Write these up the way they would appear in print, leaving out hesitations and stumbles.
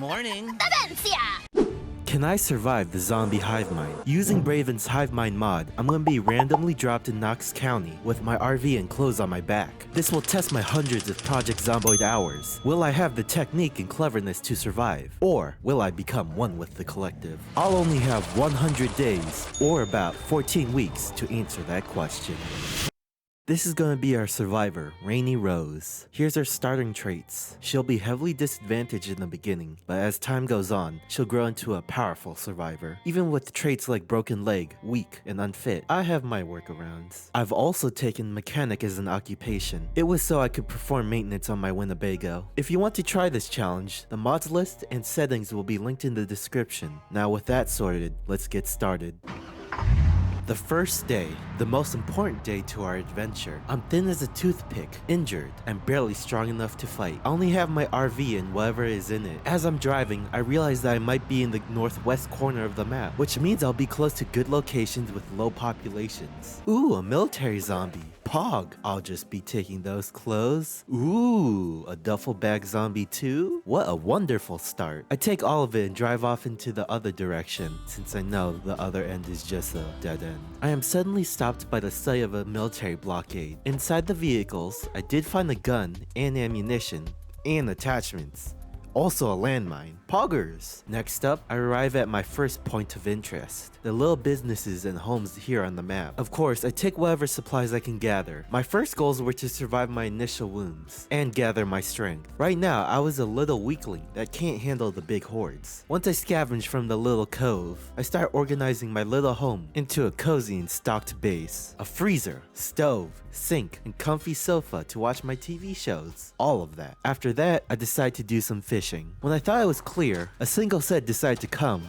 Morning. Can I survive the zombie hivemind? Using Braven's hivemind mod, I'm gonna be randomly dropped in Knox County with my RV and clothes on my back. This will test my hundreds of Project Zomboid hours. Will I have the technique and cleverness to survive? Or will I become one with the collective? I'll only have 100 days, or about 14 weeks, to answer that question. This is gonna be our survivor, Rainy Rose. Here's her starting traits. She'll be heavily disadvantaged in the beginning, but as time goes on, she'll grow into a powerful survivor. Even with traits like broken leg, weak, and unfit, I have my workarounds. I've also taken mechanic as an occupation. It was so I could perform maintenance on my Winnebago. If you want to try this challenge, the mods list and settings will be linked in the description. Now with that sorted, let's get started. The first day, the most important day to our adventure. I'm thin as a toothpick, injured, and barely strong enough to fight. I only have my RV and whatever is in it. As I'm driving, I realize that I might be in the northwest corner of the map, which means I'll be close to good locations with low populations. Ooh, a military zombie. Pog. I'll just be taking those clothes. Ooh, a duffel bag zombie too? What a wonderful start. I take all of it and drive off into the other direction, since I know the other end is just a dead end. I am suddenly stopped by the sight of a military blockade. Inside the vehicles, I did find a gun and ammunition and attachments. Also a landmine. Poggers! Next up, I arrive at my first point of interest. The little businesses and homes here on the map. Of course, I take whatever supplies I can gather. My first goals were to survive my initial wounds and gather my strength. Right now, I was a little weakling that can't handle the big hordes. Once I scavenge from the little cove, I start organizing my little home into a cozy and stocked base. A freezer, stove, sink, and comfy sofa to watch my TV shows. All of that. After that, I decide to do some fishing. When I thought it was clear, a single set decided to come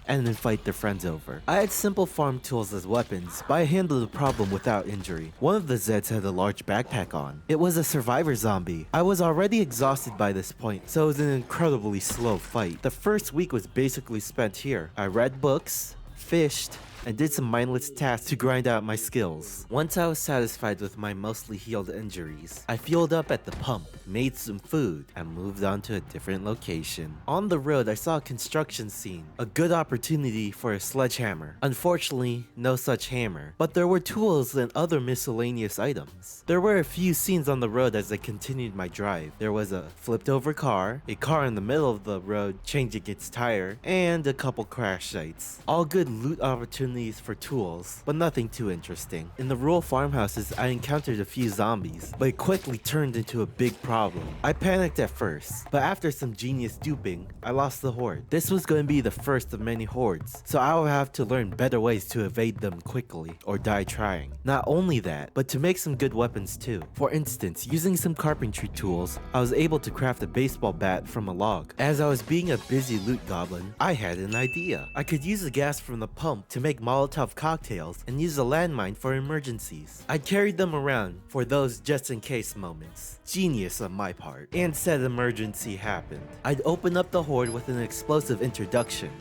and invite their friends over. I had simple farm tools as weapons, but I handled the problem without injury. One of the Zeds had a large backpack on. It was a survivor zombie. I was already exhausted by this point, so it was an incredibly slow fight. The first week was basically spent here. I read books, fished, and did some mindless tasks to grind out my skills. Once I was satisfied with my mostly healed injuries, I fueled up at the pump, made some food, and moved on to a different location. On the road, I saw a construction scene, a good opportunity for a sledgehammer. Unfortunately, no such hammer, but there were tools and other miscellaneous items. There were a few scenes on the road as I continued my drive. There was a flipped over car, a car in the middle of the road changing its tire, and a couple crash sites. All good loot opportunities for tools, but nothing too interesting. In the rural farmhouses, I encountered a few zombies, but it quickly turned into a big problem. I panicked at first, but after some genius duping, I lost the horde. This was going to be the first of many hordes, so I would have to learn better ways to evade them quickly, or die trying. Not only that, but to make some good weapons too. For instance, using some carpentry tools, I was able to craft a baseball bat from a log. As I was being a busy loot goblin, I had an idea. I could use the gas from the pump to make Molotov cocktails and use a landmine for emergencies. I carried them around for those just in case moments. Genius on my part. And said emergency happened. I'd open up the horde with an explosive introduction.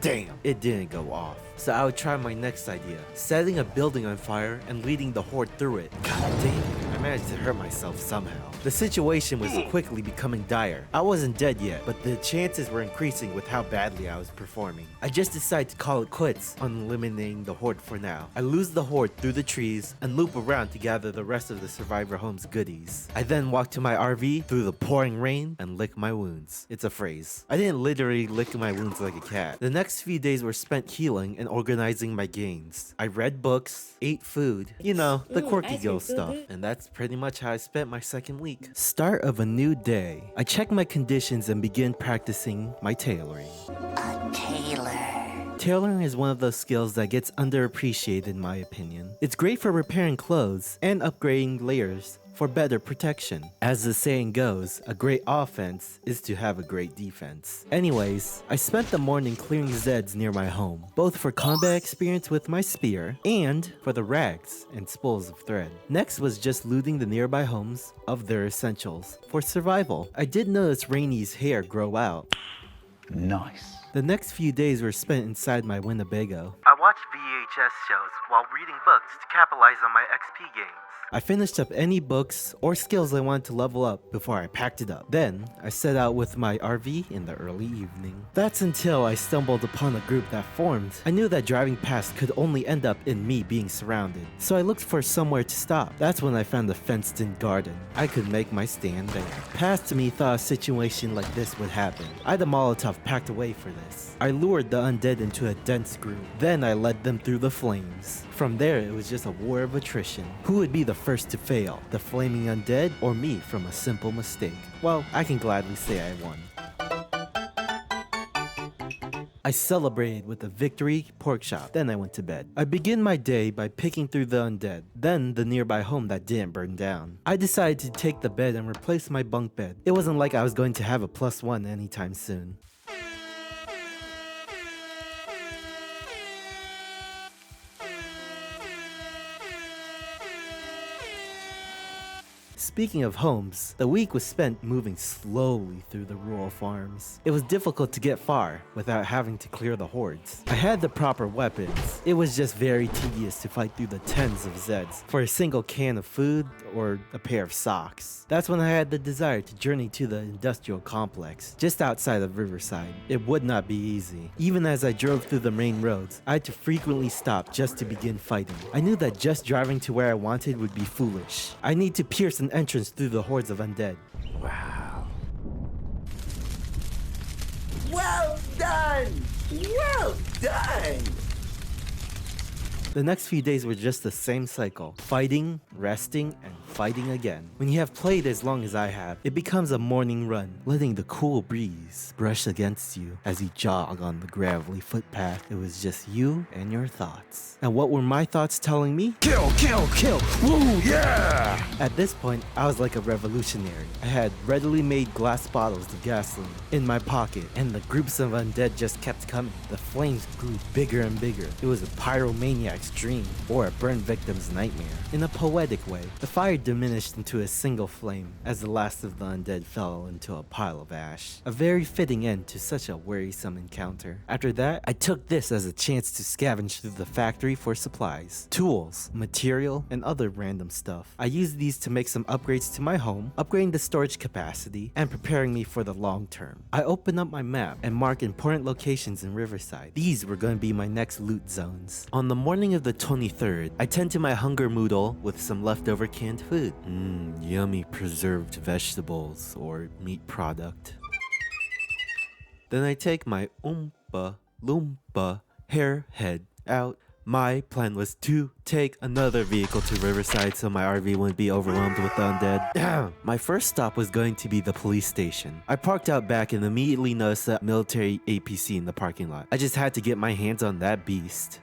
Damn, it didn't go off. So I would try my next idea, setting a building on fire and leading the horde through it. God damn, I managed to hurt myself somehow. The situation was quickly becoming dire. I wasn't dead yet, but the chances were increasing with how badly I was performing. I just decided to call it quits on eliminating the horde for now. I lose the horde through the trees and loop around to gather the rest of the survivor home's goodies. I then walk to my RV through the pouring rain and lick my wounds. It's a phrase. I didn't literally lick my wounds like a cat. The next few days were spent healing and organizing my gains. I read books, ate food, you know, the quirky girl stuff. And that's pretty much how I spent my second week. Start of a new day. I check my conditions and begin practicing my tailoring. A tailor. Tailoring is one of those skills that gets underappreciated in my opinion. It's great for repairing clothes and upgrading layers for better protection. As the saying goes, a great offense is to have a great defense. Anyways, I spent the morning clearing Zeds near my home, both for combat experience with my spear and for the rags and spools of thread. Next was just looting the nearby homes of their essentials for survival. I did notice Rainy's hair grow out. Nice. The next few days were spent inside my Winnebago. I watched VHS shows while reading books to capitalize on my XP gains. I finished up any books or skills I wanted to level up before I packed it up. Then, I set out with my RV in the early evening. That's until I stumbled upon a group that formed. I knew that driving past could only end up in me being surrounded, so I looked for somewhere to stop. That's when I found a fenced-in garden. I could make my stand there. Past me thought a situation like this would happen. I had a Molotov packed away for this. I lured the undead into a dense group. Then I led them through the flames. From there, it was just a war of attrition. Who would be the first to fail? The flaming undead or me from a simple mistake? Well, I can gladly say I won. I celebrated with a victory pork chop, then I went to bed. I begin my day by picking through the undead, then the nearby home that didn't burn down. I decided to take the bed and replace my bunk bed. It wasn't like I was going to have a +1 anytime soon. Speaking of homes, the week was spent moving slowly through the rural farms. It was difficult to get far without having to clear the hordes. I had the proper weapons. It was just very tedious to fight through the tens of Zeds for a single can of food or a pair of socks. That's when I had the desire to journey to the industrial complex, just outside of Riverside. It would not be easy. Even as I drove through the main roads, I had to frequently stop just to begin fighting. I knew that just driving to where I wanted would be foolish. I need to pierce an entrance through the hordes of undead. Wow. Well done! Well done! The next few days were just the same cycle. Fighting, resting, and fighting again. When you have played as long as I have, it becomes a morning run, letting the cool breeze brush against you as you jog on the gravelly footpath. It was just you and your thoughts. And what were my thoughts telling me? Kill, kill, kill! Woo, yeah! At this point, I was like a revolutionary. I had readily made glass bottles of gasoline in my pocket, and the groups of undead just kept coming. The flames grew bigger and bigger. It was a pyromaniac's dream, or a burned victim's nightmare. In a poetic way, the fire diminished into a single flame as the last of the undead fell into a pile of ash. A very fitting end to such a worrisome encounter. After that, I took this as a chance to scavenge through the factory for supplies, tools, material, and other random stuff. I used these to make some upgrades to my home, upgrading the storage capacity, and preparing me for the long term. I opened up my map and marked important locations in Riverside. These were going to be my next loot zones. On the morning of the 23rd, I tend to my hunger moodle with some leftover canned food. Yummy preserved vegetables or meat product. Then I take my Oompa Loompa hair head out. My plan was to take another vehicle to Riverside so my RV wouldn't be overwhelmed with the undead. My first stop was going to be the police station. I parked out back and immediately noticed a military APC in the parking lot. I just had to get my hands on that beast.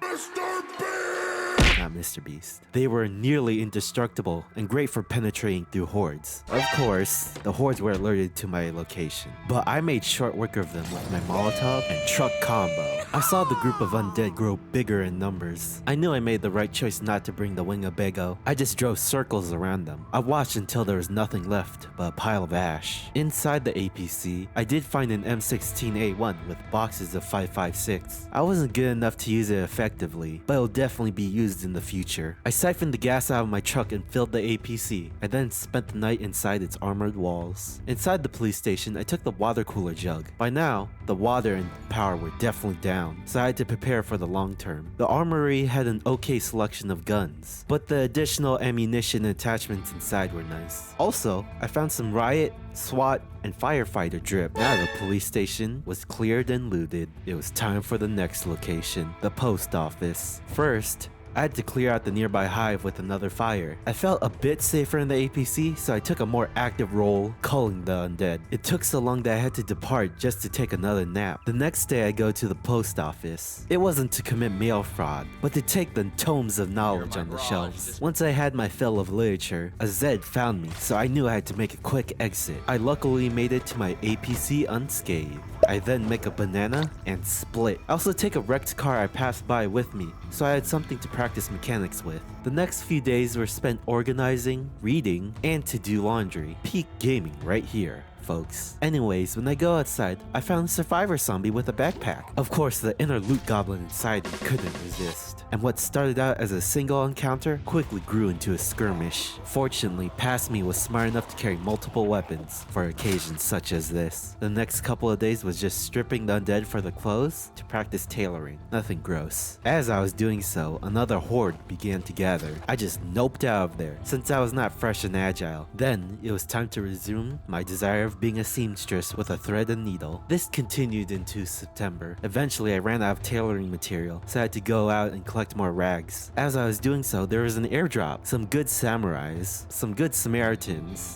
Not Mr. Beast. They were nearly indestructible and great for penetrating through hordes. Of course, the hordes were alerted to my location, but I made short work of them with my Molotov and truck combo. I saw the group of undead grow bigger in numbers. I knew I made the right choice not to bring the Winnebago. I just drove circles around them. I watched until there was nothing left but a pile of ash. Inside the APC, I did find an M16A1 with boxes of 5.56. I wasn't good enough to use it effectively, but it'll definitely be used in the future. I siphoned the gas out of my truck and filled the APC. I then spent the night inside its armored walls. Inside the police station, I took the water cooler jug. By now, the water and power were definitely down, so I had to prepare for the long term. The armory had an okay selection of guns, but the additional ammunition and attachments inside were nice. Also, I found some riot, SWAT, and firefighter drip. Now the police station was cleared and looted. It was time for the next location, the post office. First, I had to clear out the nearby hive with another fire. I felt a bit safer in the APC, so I took a more active role culling the undead. It took so long that I had to depart just to take another nap. The next day I go to the post office. It wasn't to commit mail fraud, but to take the tomes of knowledge on the shelves. Once I had my fill of literature, a Zed found me, so I knew I had to make a quick exit. I luckily made it to my APC unscathed. I then make a banana and split. I also take a wrecked car I passed by with me, so I had something to practice mechanics with. The next few days were spent organizing, reading, and to do laundry. Peak gaming right here, folks. Anyways, when I go outside, I found a survivor zombie with a backpack. Of course, the inner loot goblin inside me couldn't resist. And what started out as a single encounter quickly grew into a skirmish. Fortunately, past me was smart enough to carry multiple weapons for occasions such as this. The next couple of days was just stripping the undead for the clothes to practice tailoring. Nothing gross. As I was doing so, another horde began to gather. I just noped out of there since I was not fresh and agile. Then it was time to resume my desire of being a seamstress with a thread and needle. This continued into September. Eventually I ran out of tailoring material, so I had to go out and collect more rags. As I was doing so, there was an airdrop. Some good Samaritans,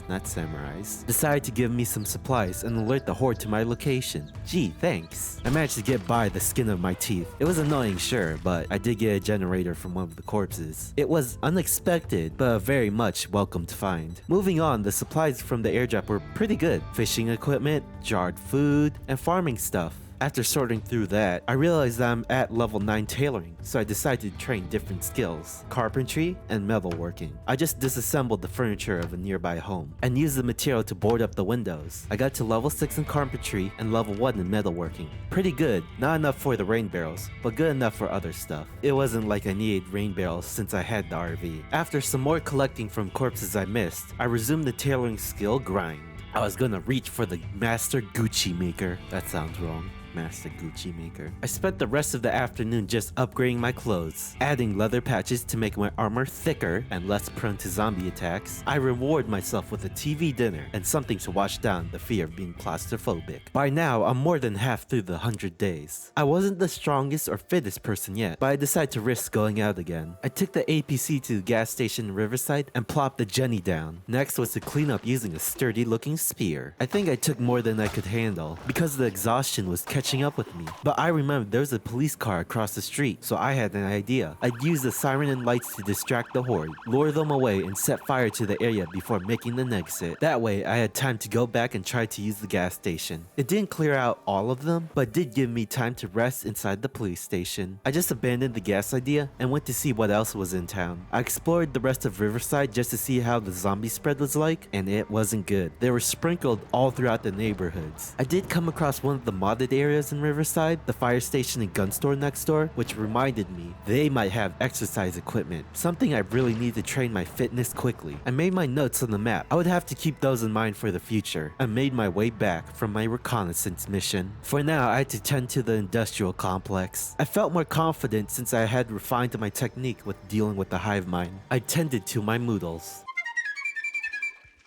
not samurais, decided to give me some supplies and alert the horde to my location. Gee, thanks. I managed to get by the skin of my teeth. It was annoying, sure, but I did get a generator from one of the corpses. It was unexpected, but very much welcome to find. Moving on, the supplies from the airdrop were pretty good. Fishing equipment, jarred food, and farming stuff. After sorting through that, I realized that I'm at level 9 tailoring, so I decided to train different skills, carpentry and metalworking. I just disassembled the furniture of a nearby home and used the material to board up the windows. I got to level 6 in carpentry and level 1 in metalworking. Pretty good, not enough for the rain barrels, but good enough for other stuff. It wasn't like I needed rain barrels since I had the RV. After some more collecting from corpses I missed, I resumed the tailoring skill grind. I was gonna reach for the Master Gucci Maker. That sounds wrong. Master Gucci Maker. I spent the rest of the afternoon just upgrading my clothes, adding leather patches to make my armor thicker and less prone to zombie attacks. I reward myself with a TV dinner and something to wash down the fear of being claustrophobic. By now, I'm more than half through the 100 days. I wasn't the strongest or fittest person yet, but I decided to risk going out again. I took the APC to the gas station in Riverside and plopped the Jenny down. Next was to clean up using a sturdy looking spear. I think I took more than I could handle because the exhaustion was catching up with me. But I remembered there was a police car across the street, so I had an idea. I'd use the siren and lights to distract the horde, lure them away, and set fire to the area before making the exit. That way, I had time to go back and try to use the gas station. It didn't clear out all of them, but did give me time to rest inside the police station. I just abandoned the gas idea and went to see what else was in town. I explored the rest of Riverside just to see how the zombie spread was like, and it wasn't good. They were sprinkled all throughout the neighborhoods. I did come across one of the modded areas in Riverside, the fire station and gun store next door, which reminded me they might have exercise equipment, something I really need to train my fitness quickly. I made my notes on the map. I would have to keep those in mind for the future. I made my way back from my reconnaissance mission. For now, I had to tend to the industrial complex. I felt more confident since I had refined my technique with dealing with the hive mind. I tended to my moodles.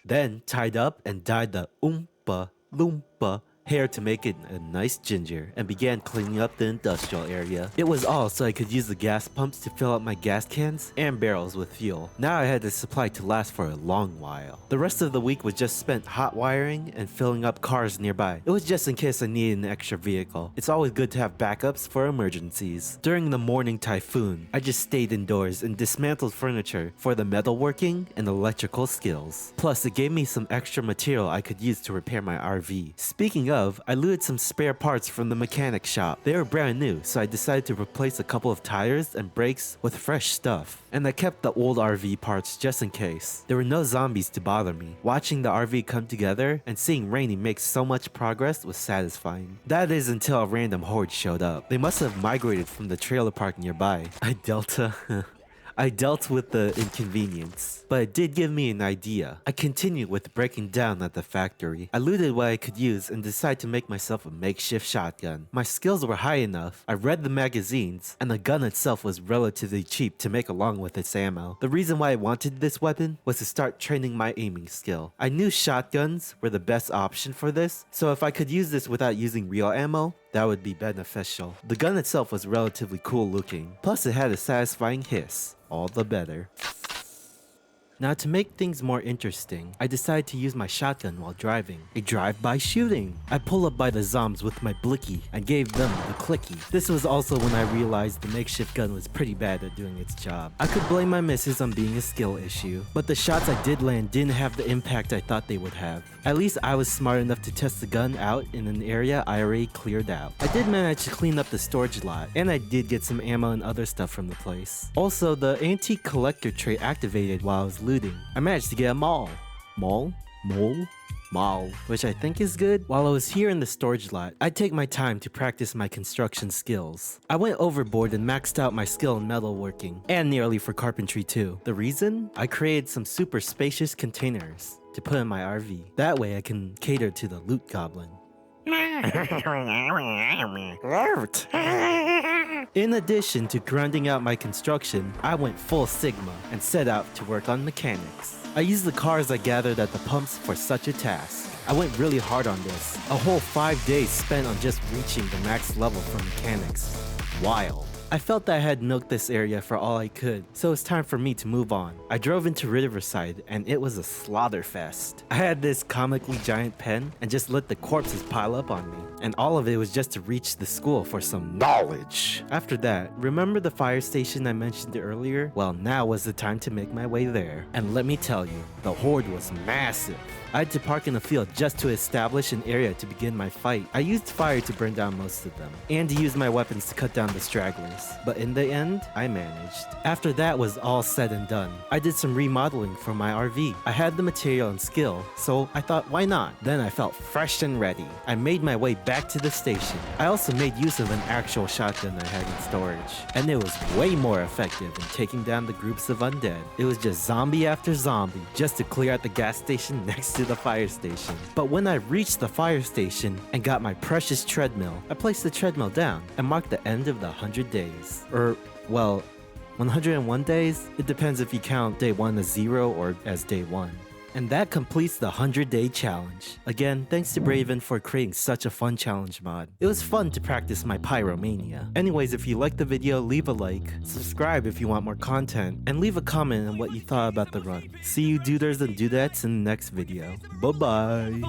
Then tied up and dyed the Oompa Loompa hair to make it a nice ginger and began cleaning up the industrial area. It was all so I could use the gas pumps to fill up my gas cans and barrels with fuel. Now I had the supply to last for a long while. The rest of the week was just spent hot wiring and filling up cars nearby. It was just in case I needed an extra vehicle. It's always good to have backups for emergencies. During the morning typhoon, I just stayed indoors and dismantled furniture for the metalworking and electrical skills. Plus, it gave me some extra material I could use to repair my RV. Speaking of, I looted some spare parts from the mechanic shop. They were brand new, so I decided to replace a couple of tires and brakes with fresh stuff. And I kept the old RV parts just in case. There were no zombies to bother me. Watching the RV come together and seeing Rainy make so much progress was satisfying. That is until a random horde showed up. They must have migrated from the trailer park nearby. I dealt with the inconvenience, but it did give me an idea. I continued with breaking down at the factory. I looted what I could use and decided to make myself a makeshift shotgun. My skills were high enough, I read the magazines, and the gun itself was relatively cheap to make along with its ammo. The reason why I wanted this weapon was to start training my aiming skill. I knew shotguns were the best option for this, so if I could use this without using real ammo, that would be beneficial. The gun itself was relatively cool looking, plus it had a satisfying hiss. All the better. Now to make things more interesting, I decided to use my shotgun while driving. A drive-by shooting. I pull up by the zombs with my blicky and gave them the clicky. This was also when I realized the makeshift gun was pretty bad at doing its job. I could blame my misses on being a skill issue, but the shots I did land didn't have the impact I thought they would have. At least I was smart enough to test the gun out in an area I already cleared out. I did manage to clean up the storage lot, and I did get some ammo and other stuff from the place. Also, the antique collector trait activated while I was looting. I managed to get a maul, which I think is good. While I was here in the storage lot, I'd take my time to practice my construction skills. I went overboard and maxed out my skill in metalworking, and nearly for carpentry too. The reason? I created some super spacious containers to put in my RV. That way I can cater to the loot goblin. In addition to grinding out my construction, I went full Sigma and set out to work on mechanics. I used the cars I gathered at the pumps for such a task. I went really hard on this. A whole 5 days spent on just reaching the max level for mechanics. Wild. I felt that I had milked this area for all I could, so it's time for me to move on. I drove into Riverside and it was a slaughter fest. I had this comically giant pen and just let the corpses pile up on me. And all of it was just to reach the school for some knowledge. After that, remember the fire station I mentioned earlier? Well, now was the time to make my way there. And let me tell you, the horde was massive. I had to park in a field just to establish an area to begin my fight. I used fire to burn down most of them, and to use my weapons to cut down the stragglers. But in the end, I managed. After that was all said and done, I did some remodeling for my RV. I had the material and skill, so I thought, why not? Then I felt fresh and ready. I made my way back to the station. I also made use of an actual shotgun I had in storage, and it was way more effective in taking down the groups of undead. It was just zombie after zombie, just to clear out the gas station next to the fire station. But when I reached the fire station and got my precious treadmill, I placed the treadmill down and marked the end of the 100 days. Well, 101 days? It depends if you count day 1 as 0 or as day 1. And that completes the 100-day challenge. Again, thanks to Braven for creating such a fun challenge mod. It was fun to practice my pyromania. Anyways, if you liked the video, leave a like, subscribe if you want more content, and leave a comment on what you thought about the run. See you duders and dudettes in the next video. Bye-bye!